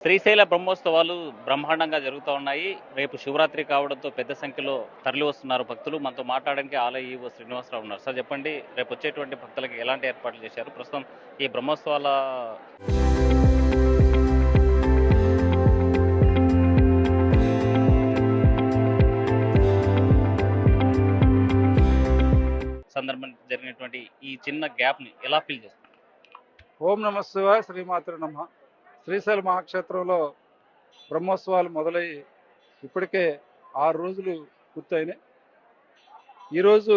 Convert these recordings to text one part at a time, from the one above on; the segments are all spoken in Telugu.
శ్రీశైల బ్రహ్మోత్సవాలు బ్రహ్మాండంగా జరుగుతూ ఉన్నాయి. రేపు శివరాత్రి కావడంతో పెద్ద సంఖ్యలో తరలి వస్తున్నారు భక్తులు. మనతో మాట్లాడడానికి ఆలయ ఈవో శ్రీనివాసరావు ఉన్నారు. సార్ చెప్పండి, రేపు వచ్చేటువంటి భక్తులకి ఎలాంటి ఏర్పాట్లు చేశారు? ప్రస్తుతం ఈ బ్రహ్మోత్సవాల సందర్భం జరిగినటువంటి ఈ చిన్న గ్యాప్ని ఎలా ఫీల్ చేస్తారు? ఓం నమ శివాయ, శ్రీమాతృ నమ. శ్రీశైల మహాక్షేత్రంలో బ్రహ్మోత్సవాలు మొదలయ్యి ఇప్పటికే 6 రోజులు పూర్తయినాయి. ఈరోజు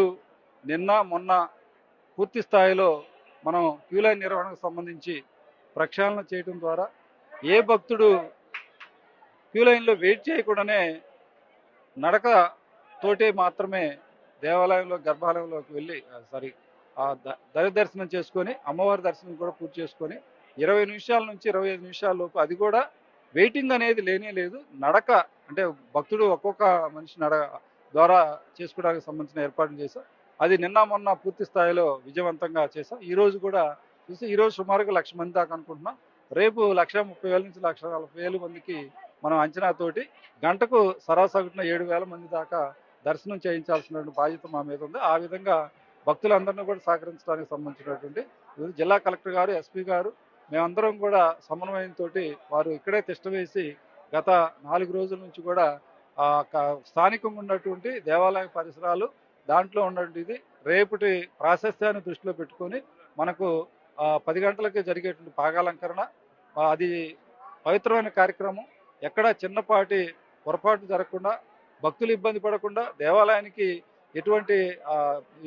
నిన్న మొన్న పూర్తి స్థాయిలో మనం క్యూలైన్ నిర్వహణకు సంబంధించి ప్రక్షాళన చేయడం ద్వారా ఏ భక్తుడు క్యూలైన్లో వెయిట్ చేయకుండానే నడక తోటే మాత్రమే దేవాలయంలో గర్భాలయంలోకి వెళ్ళి దైవ దర్శనం చేసుకొని అమ్మవారి దర్శనం కూడా పూర్తి చేసుకొని 20 నిమిషాల నుంచి 25 నిమిషాల లోపు, అది కూడా వెయిటింగ్ అనేది లేనే లేదు. నడక అంటే భక్తుడు ఒక్కొక్క మనిషి ద్వారా చేసుకోవడానికి సంబంధించిన ఏర్పాట్లు చేశాం. అది నిన్న మొన్న పూర్తి స్థాయిలో విజయవంతంగా చేశాం. ఈ రోజు కూడా చూసి ఈరోజు సుమారుగా 1,00,000 మంది దాకా అనుకుంటున్నాం. రేపు 1,30,000 నుంచి 1,40,000 మందికి మనం అంచనాతోటి గంటకు సరాసగటున 7,000 మంది దాకా దర్శనం చేయించాల్సిన బాధ్యత మా మీద ఉంది. ఆ విధంగా భక్తులందరినీ కూడా సహకరించడానికి సంబంధించినటువంటి జిల్లా కలెక్టర్ గారు, ఎస్పీ గారు, మేమందరం కూడా సమన్వయంతో వారు ఇక్కడే తిష్ట వేసి గత 4 రోజుల నుంచి కూడా స్థానికంగా ఉన్నటువంటి దేవాలయ పరిసరాలు దాంట్లో ఉన్నటువంటిది రేపటి ప్రాశస్త్యాన్ని దృష్టిలో పెట్టుకొని మనకు 10 గంటలకి జరిగేటువంటి పాగాలంకరణ, అది పవిత్రమైన కార్యక్రమం. ఎక్కడ చిన్నపాటి పొరపాటు జరగకుండా, భక్తులు ఇబ్బంది పడకుండా, దేవాలయానికి ఎటువంటి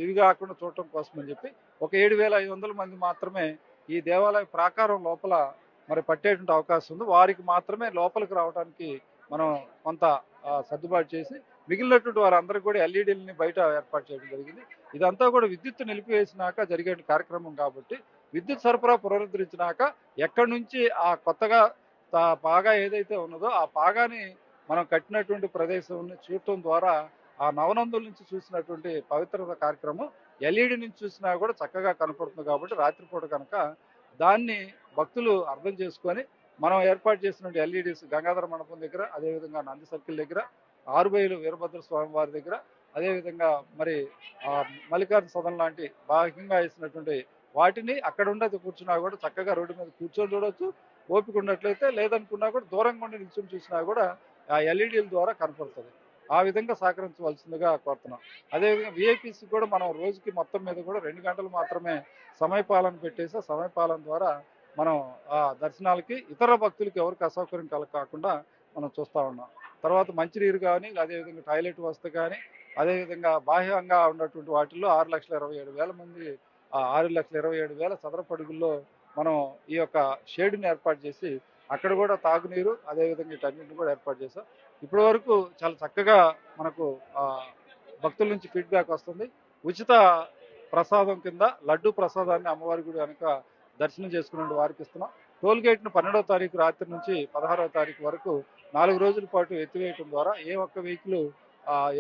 ఇవి కాకుండా చూడటం కోసమని చెప్పి ఒక 7,500 మంది మాత్రమే ఈ దేవాలయ ప్రాకారం లోపల మరి పట్టేటువంటి అవకాశం ఉంది. వారికి మాత్రమే లోపలికి రావడానికి మనం కొంత సర్దుబాటు చేసి మిగిలినటువంటి వారందరికీ కూడా ఎల్ఈడీలని బయట ఏర్పాటు చేయడం జరిగింది. ఇదంతా కూడా విద్యుత్ నిలిపివేసినాక జరిగే కార్యక్రమం కాబట్టి విద్యుత్ సరఫరా పునరుద్ధరించినాక ఎక్కడి నుంచి ఆ కొత్తగా పాగా ఏదైతే ఉన్నదో ఆ పాగాని మనం కట్టినటువంటి ప్రదేశం చూడటం ద్వారా ఆ నవనందుల నుంచి చూసినటువంటి పవిత్రత కార్యక్రమం ఎల్ఈడి నుంచి చూసినా కూడా చక్కగా కనపడుతుంది. కాబట్టి రాత్రిపూట కనుక దాన్ని భక్తులు అర్థం చేసుకొని మనం ఏర్పాటు చేసినటువంటి ఎల్ఈడీస్ గంగాధర మండపం దగ్గర, అదేవిధంగా నంది సర్కిల్ దగ్గర, ఆరుబయలు వీరభద్ర స్వామి వారి దగ్గర, అదేవిధంగా మరి మల్లికార్జున సదన్ లాంటి భాగంగా వేసినటువంటి వాటిని అక్కడ ఉండదు కూర్చున్నా కూడా చక్కగా రోడ్డు మీద కూర్చొని చూడవచ్చు. ఓపిక ఉన్నట్లయితే, లేదనుకున్నా కూడా దూరంగా ఉండి నిల్చొని చూసినా కూడా ఆ ఎల్ఈడీల ద్వారా కనపడుతుంది. ఆ విధంగా సహకరించవలసిందిగా కోరుతున్నాం. అదేవిధంగా విఐపీసీ కూడా మనం రోజుకి మొత్తం మీద కూడా 2 గంటలు మాత్రమే సమయపాలన పెట్టేసి, సమయపాలన ద్వారా మనం ఆ దర్శనాలకి ఇతర భక్తులకి ఎవరికి అసౌకర్యం కాకుండా మనం చూస్తూ ఉన్నాం. తర్వాత మంచినీరు కానీ, అదేవిధంగా టాయిలెట్ వ్యవస్థ కానీ, అదేవిధంగా బాహ్యంగా ఉన్నటువంటి వాటిల్లో 6,27,000 మంది 6,27,000 చదరపు అడుగుల్లో మనం ఈ యొక్క షేడ్ని ఏర్పాటు చేసి అక్కడ కూడా తాగునీరు, అదేవిధంగా వీటన్నింటిని కూడా ఏర్పాటు చేశాం. ఇప్పటి వరకు చాలా చక్కగా మనకు భక్తుల నుంచి ఫీడ్బ్యాక్ వస్తుంది. ఉచిత ప్రసాదం కింద లడ్డు ప్రసాదాన్ని అమ్మవారి గుడి కనుక దర్శనం చేసుకునే వారికి ఇస్తున్నాం. టోల్ గేట్ను 12వ తారీఖు రాత్రి నుంచి 16వ తారీఖు వరకు 4 రోజుల పాటు ఎత్తివేయటం ద్వారా ఏ ఒక్క వెహికల్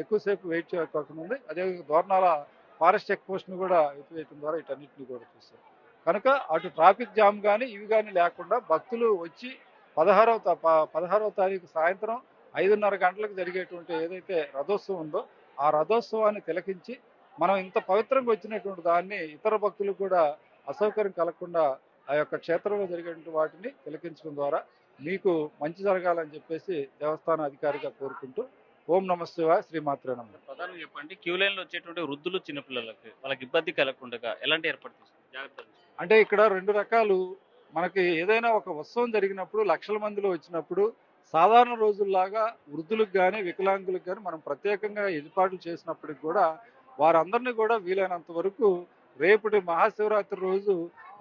ఎక్కువసేపు వెయిట్ చేయకుండా ఉంది. అదేవిధంగా దోర్నాల ఫారెస్ట్ చెక్ పోస్ట్ను కూడా ఎత్తివేయటం ద్వారా వీటన్నిటిని కూడా చూస్తాం. కనుక అటు ట్రాఫిక్ జామ్ కానీ ఇవి కానీ లేకుండా భక్తులు వచ్చి 16వ తారీఖు సాయంత్రం 5:30 గంటలకు జరిగేటువంటి ఏదైతే రథోత్సవం ఉందో ఆ రథోత్సవాన్ని తిలకించి మనం ఇంత పవిత్రంగా వచ్చినటువంటి దాన్ని ఇతర భక్తులకు కూడా అసౌకర్యం కలగకుండా ఆ యొక్క క్షేత్రంలో జరిగేటువంటి వాటిని తిలకించడం ద్వారా మీకు మంచి జరగాలని చెప్పేసి దేవస్థాన అధికారిగా కోరుకుంటూ ఓం నమ శివాయ, శ్రీమాత్రే నమః. ప్రధానంగా చెప్పండి, క్యూ లైన్లో వచ్చేటువంటి వృద్ధులు, చిన్నపిల్లలకి వాళ్ళకి ఇబ్బంది కలగకుండా ఎలాంటి ఏర్పాటు తీసుకుంటారు, జాగ్రత్తలు? అంటే ఇక్కడ 2 రకాలు. మనకి ఏదైనా ఒక ఉత్సవం జరిగినప్పుడు లక్షల మందిలో వచ్చినప్పుడు సాధారణ రోజుల్లాగా వృద్ధులకు కానీ వికలాంగులకు కానీ మనం ప్రత్యేకంగా ఏర్పాట్లు చేసినప్పటికి కూడా వారందరినీ కూడా వీలైనంత వరకు రేపటి మహాశివరాత్రి రోజు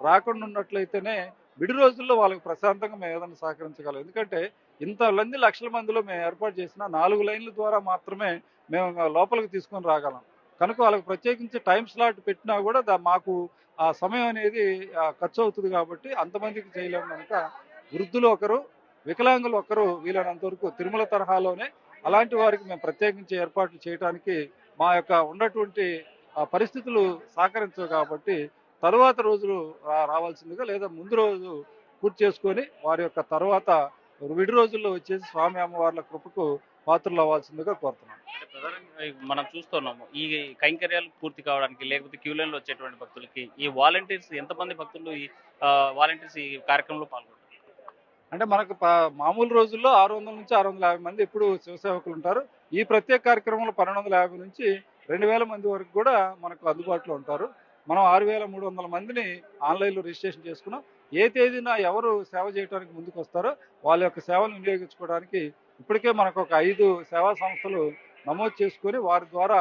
రాకుండా ఉన్నట్లయితేనే విడి రోజుల్లో వాళ్ళకి ప్రశాంతంగా మేము ఏదైనా సహకరించగలం. ఎందుకంటే ఇంతమంది లక్షల మందిలో మేము ఏర్పాటు చేసిన 4 లైన్ల ద్వారా మాత్రమే మేము లోపలికి తీసుకొని రాగలం. కనుక వాళ్ళకి ప్రత్యేకించి టైం స్లాట్ పెట్టినా కూడా మాకు ఆ సమయం అనేది ఖర్చు అవుతుంది. కాబట్టి అంతమందికి చేయలేము. కనుక వృద్ధులు ఒకరు, వికలాంగులు ఒకరు వీలైనంత వరకు తిరుమల తరహాలోనే అలాంటి వారికి మేము ప్రత్యేకించి ఏర్పాట్లు చేయడానికి మా యొక్క ఉన్నటువంటి పరిస్థితులు సహకరించవు. కాబట్టి తరువాత రోజులు రావాల్సిందిగా, లేదా ముందు రోజు పూర్తి చేసుకొని వారి యొక్క తర్వాత విడి రోజుల్లో వచ్చేసి స్వామి అమ్మవార్ల కృపకు పాత్రలు అవ్వాల్సిందిగా కోరుతున్నాను. అంటే ప్రధానంగా మనం చూస్తున్నాము. ఈ కైంకర్యాలు పూర్తి కావడానికి లేకపోతే క్యూ లైన్‌లో వచ్చేటువంటి భక్తులకి ఈ వాలంటీర్స్ ఎంతమంది భక్తులు ఈ వాలంటీర్స్ ఈ కార్యక్రమంలో పాల్గొంటారు? అంటే మనకు మామూలు రోజుల్లో 600-650 మంది ఎప్పుడు శివసేవకులు ఉంటారు. ఈ ప్రత్యేక కార్యక్రమంలో 1250 నుంచి 2000 మంది వరకు కూడా మనకు అందుబాటులో ఉంటారు. మనం 6300 మందిని ఆన్‌లైన్‌లో రిజిస్ట్రేషన్ చేసుకున్నాం. ఏ తేదీన ఎవరు సేవ చేయడానికి ముందుకొస్తారో వాళ్ళ యొక్క సేవలను వినియోగించుకోవడానికి ఇప్పటికే మనకు ఒక 5 సేవా సంస్థలు నమోదు చేసుకొని వారి ద్వారా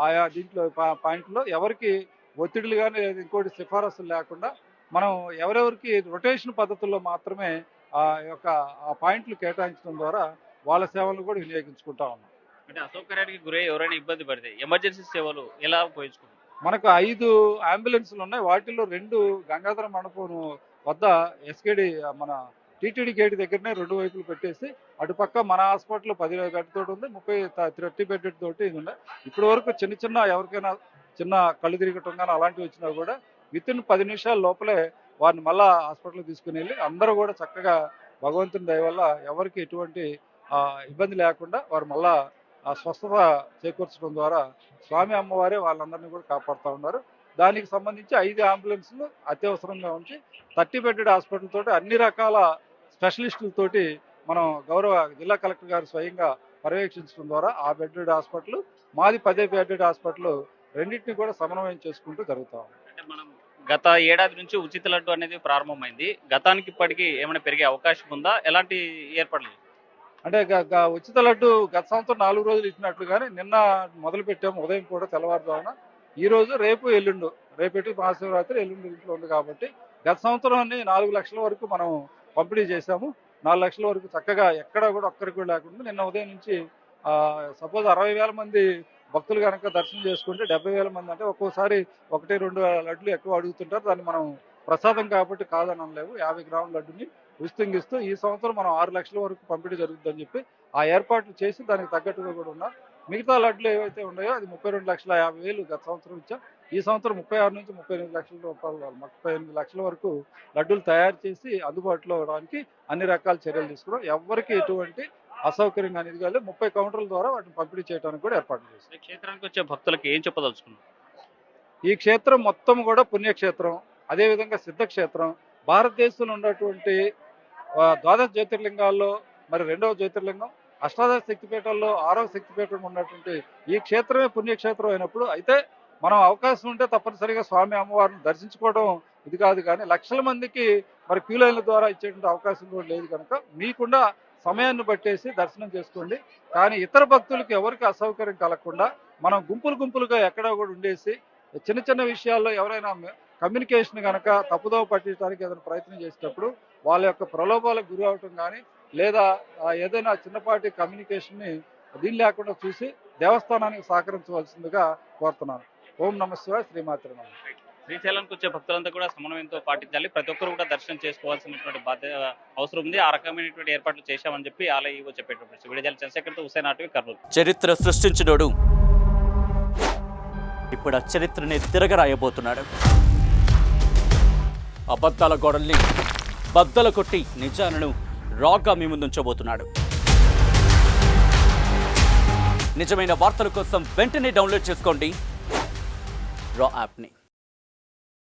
ఆయా దీంట్లో పాయింట్‌లో ఎవరికి ఒత్తిడులు గాని లేదా ఇంకోటి సిఫారసులు లేకుండా మనం ఎవరెవరికి రొటేషన్ పద్ధతుల్లో మాత్రమే ఆ పాయింట్లు కేటాయించడం ద్వారా వాళ్ళ సేవలను కూడా వినియోగించుకుంటా ఉన్నాం. అంటే అసౌకర్యానికి గురై ఎవరైనా ఇబ్బంది పడితే ఎమర్జెన్సీ సేవలు ఎలా ఉపయోగించుకుంటారు? మనకు 5 అంబులెన్స్‌లు ఉన్నాయి. వాటిల్లో 2 గంగాధర మండపం వద్ద ఎస్కేడి మన టీటీడీ గేట్ దగ్గరనే 2 వైపులు పెట్టేసి అటుపక్క మన హాస్పిటల్ 10 బెడ్ తోటి ఉంది. 30 బెడ్ తోటి ఇది ఉన్నాయి. ఇప్పటి వరకు చిన్న ఎవరికైనా చిన్న కళ్ళు తిరగటం గాని అలాంటివి వచ్చినా కూడా వితిన్ 10 నిమిషాల లోపలే వారిని మళ్ళా హాస్పిటల్‌కి తీసుకొని వెళ్ళి అందరూ కూడా చక్కగా భగవంతుని దయ వల్ల ఎవరికి ఎటువంటి ఇబ్బంది లేకుండా వారు మళ్ళా స్వస్థత చేకూర్చడం ద్వారా స్వామి అమ్మవారే వాళ్ళందరినీ కూడా కాపాడుతూ ఉన్నారు. దానికి సంబంధించి 5 అంబులెన్స్‌లు అత్యవసరంగా ఉంచి 30 బెడెడ్ హాస్పిటల్ తోటి అన్ని రకాల స్పెషలిస్టులతోటి మనం గౌరవ జిల్లా కలెక్టర్ గారు స్వయంగా పర్యవేక్షించడం ద్వారా ఆ బెడెడ్ హాస్పిటల్ మాది 10 బెడెడ్ హాస్పిటల్ రెండింటిని కూడా సమన్వయం చేసుకుంటూ జరుగుతా ఉంది. అంటే మనం గత ఏడాది నుంచి ఉచిత లడ్డు అనేది ప్రారంభమైంది. గతానికి ఇప్పటికి ఏమైనా పెరిగే అవకాశం ఉందా? ఎలాంటి ఏర్పాట్లు? అంటే ఉచిత లడ్డు గత సంవత్సరం 4 రోజులు ఇచ్చినట్లుగానే నిన్న మొదలు పెట్టాము. ఉదయం కూడా తెల్లవారుజామున. ఈ రోజు రేపు ఎల్లుండు రేపెట్టి మహాశివరాత్రి ఎల్లుండి ఇంట్లో ఉంది కాబట్టి గత సంవత్సరాన్ని 4 లక్షల వరకు మనం పంపిణీ చేశాము. 4 లక్షల వరకు చక్కగా ఎక్కడా కూడా ఒక్కరికి కూడా లేకుండా నిన్న ఉదయం నుంచి సపోజ్ 60,000 మంది భక్తులు కనుక దర్శనం చేసుకుంటే 70,000 మంది అంటే ఒక్కోసారి 1-2 లడ్లు ఎక్కువ అడుగుతుంటారు. దాన్ని మనం ప్రసాదం కాబట్టి కాదని అనలేము. 50 గ్రాముల లడ్డుని ఉచితంగా ఇస్తూ ఈ సంవత్సరం మనం 6 లక్షల వరకు పంపిణీ జరుగుతుందని చెప్పి ఆ ఏర్పాట్లు చేసి దానికి తగ్గట్టుగా కూడా ఉన్నాం. మిగతా లడ్లు ఏవైతే ఉన్నాయో అది 32,50,000 గత సంవత్సరం ఇచ్చాం. ఈ సంవత్సరం 36 నుంచి 38 లక్షల రూపాయలు 38 లక్షల వరకు లడ్డూలు తయారు చేసి అందుబాటులో రావడానికి అన్ని రకాల చర్యలు తీసుకున్నాం. ఎవరికి ఎటువంటి అసౌకర్యం అనేది కాదు. 30 కౌంటర్ల ద్వారా వాటిని పంపిణీ చేయడానికి కూడా ఏర్పాట్లు చేస్తాం. క్షేత్రానికి వచ్చే భక్తులకి ఏం చెప్పదలుచుకున్నాం? ఈ క్షేత్రం మొత్తం కూడా పుణ్యక్షేత్రం, అదేవిధంగా సిద్ధక్షేత్రం. భారతదేశంలో ఉన్నటువంటి ద్వాదశ జ్యోతిర్లింగాల్లో మరి 2వ జ్యోతిర్లింగం, అష్టాదశ శక్తిపీఠాల్లో 6వ శక్తిపీఠం ఉన్నటువంటి ఈ క్షేత్రమే పుణ్యక్షేత్రం అయినప్పుడు అయితే మనం అవకాశం ఉంటే తప్పనిసరిగా స్వామి అమ్మవారిని దర్శించుకోవడం ఇది కాదు. కానీ లక్షల మందికి మరి క్యూ లైన్ల ద్వారా ఇచ్చేటువంటి అవకాశం కూడా లేదు కనుక మీకుండా సమయాన్ని బట్టేసి దర్శనం చేసుకోండి. కానీ ఇతర భక్తులకు ఎవరికి అసౌకర్యం కలగకుండా మనం గుంపులుగా ఎక్కడా కూడా ఉండేసి చిన్న విషయాల్లో ఎవరైనా కమ్యూనికేషన్ కనుక తప్పుదోవ పట్టించడానికి ఏదైనా ప్రయత్నం చేసేటప్పుడు వాళ్ళ యొక్క ప్రలోభాలకు గురి అవటం కానీ లేదా ఏదైనా చిన్నపాటి కమ్యూనికేషన్ని దీని లేకుండా చూసి దేవస్థానానికి సహకరించవలసిందిగా కోరుతున్నాను. ఓం నమః శివాయ, శ్రీమాత్రే నమః. శ్రీశైలానికి వచ్చే భక్తులంతా కూడా సమన్వయంతో పాటించాలి. ప్రతి ఒక్కరు కూడా దర్శనం చేసుకోవాల్సినటువంటి అవసరం ఉంది. ఆ రకమైనటువంటి ఏర్పాట్లు చేశామని చెప్పి ఆలయ ఈవో చెప్పేటప్పుడు విడుదల చంద్రశేఖర్తో హుసేన్ ఆర్టీవీ కర్నూలు. చరిత్ర సృష్టించినోడు ఇప్పుడు ఆ చరిత్రని తిరగరాయబోతున్నాడు. అబద్ధాల గోడల్ని బద్దల కొట్టి నిజాలను రాగా మీ ముందుంచబోతున్నాడు. నిజమైన వార్తల కోసం వెంటనే డౌన్లోడ్ చేసుకోండి రా యాప్ని.